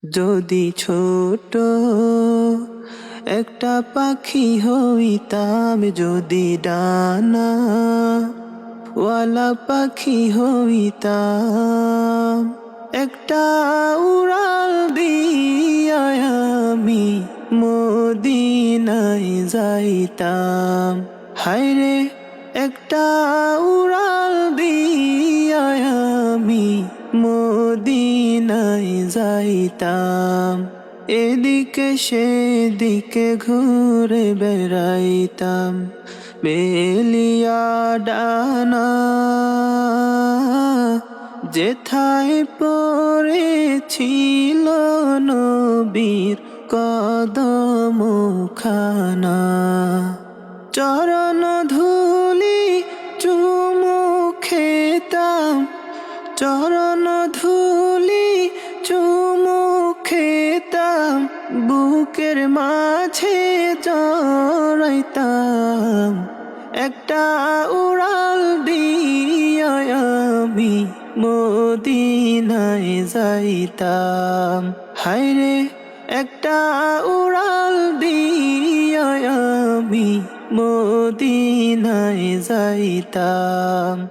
যদি ছোট একটা পাখি হইতাম, যদি ডানা ওয়ালা পাখি হইতাম, একটা উড়াল দিয়া আমি মদিনায় যাইতাম। হায়রে একটা উড়াল দিয়া আমি মদিনায় যাইতাম। এদিকে সেদিকে ঘুরে বেড়াইতাম, মেলিয়া ডানা যেথায় পড়েছিল নবীর কদমখানা। চরণ ধুলি চুমু খেতাম, চরণ ধুলি চুমু খেতাম, বুকের মাঝে জড়াইতাম। একটা উড়াল দিয়া আমি মদিনায় যাইতাম। হায়রে একটা উড়াল দিয়া আমি মদিনায় যাইতাম।